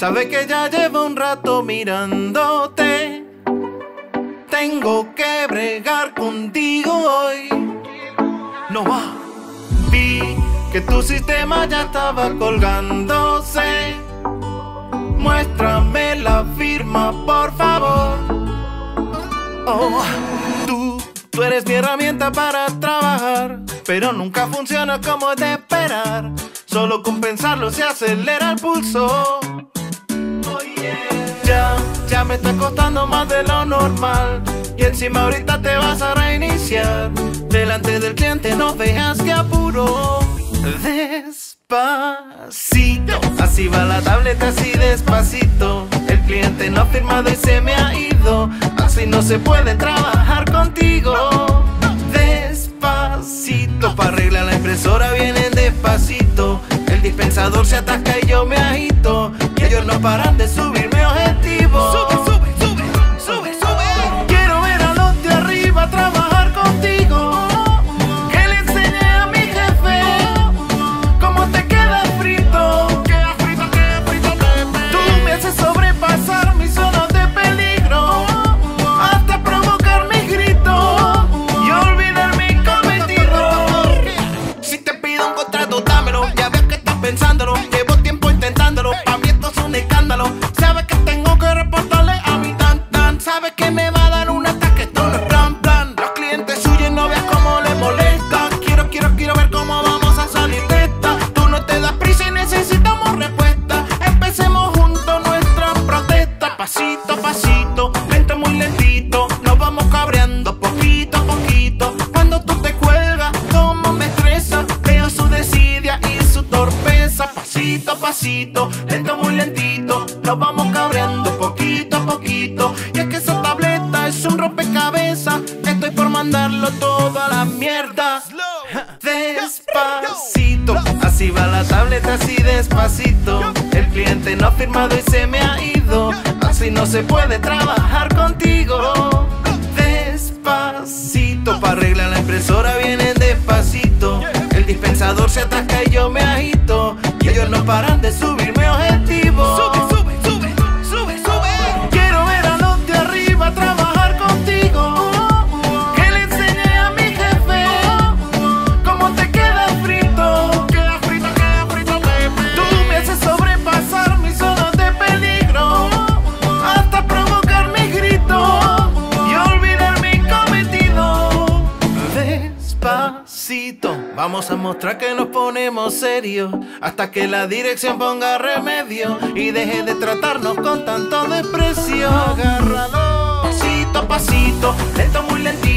Sabe que ya llevo un rato mirándote. Tengo que bregar contigo hoy. No va. Vi que tu sistema ya estaba colgándose. Muéstrame la firma, por favor. Oh, tú eres mi herramienta para trabajar, pero nunca funciona como es de esperar. Solo con pensarlo se acelera el pulso. Oh, yeah. Ya me está costando más de lo normal. Y encima ahorita te vas a reiniciar. Delante del cliente no veas que apuro. Despacito, así va la tableta, así despacito. El cliente no ha firmado y se me ha ido. Así no se puede trabajar contigo. Despacito, para arreglar la impresora vienen despacito. El dispensador se atasca y yo me agito. Y ellos no paran de subirme objetivos. Sube, sube, sube, sube, sube. Quiero ver a los de arriba trabajar contigo. Que le enseñe a mi jefe cómo te queda frito. Queda frito, queda frito, Tú me haces sobrepasar mis zonas de peligro, hasta provocar mis gritos y olvidar mi cometido. Si te pido un contrato, dámelo. Ya ves que estás pensándolo. Llevo tiempo intentándolo. Pa' mí esto es un escándalo. Sabes que tengo que reportarle a mi tan. Sabes que me va a dar un ataque. Esto no es plan. Los clientes suyos no veas cómo les molesta. Quiero ver cómo vamos a salir de esta. Tú no te das prisa y necesitamos respuesta. Empecemos juntos nuestra protesta. Pasito a pasito, lento, muy lentito. Nos vamos cabreando poquito a poquito. Cuando tú te cuelgas, cómo me estresa. Veo su desidia y su torpeza. Pasito a pasito, lento, muy lentito. Nos vamos cabreando poquito a poquito. Y es que esa tableta es un rompecabezas. Estoy por mandarlo todo a la mierda. Despacito, así va la tableta, así despacito. El cliente no ha firmado y se me ha ido. Así no se puede trabajar contigo. Despacito, para arreglar la impresora vienen despacito. El dispensador se atasca y yo me agito. Y ellos no paran de subirme objetivos. Sube, sube, sube, sube, sube. Quiero ver a los de arriba trabajar contigo. Que le enseñe a mi jefe cómo te queda frito. Queda frito, Pepe. Tú me haces sobrepasar mis zonas de peligro, hasta provocar mis gritos y olvidar mi cometido. Despacito, vamos a mostrar que nos ponemos serios, hasta que la dirección ponga remedio y deje de tratarnos con tanto desprecio. Agárralo, pasito a pasito, lento, muy lento.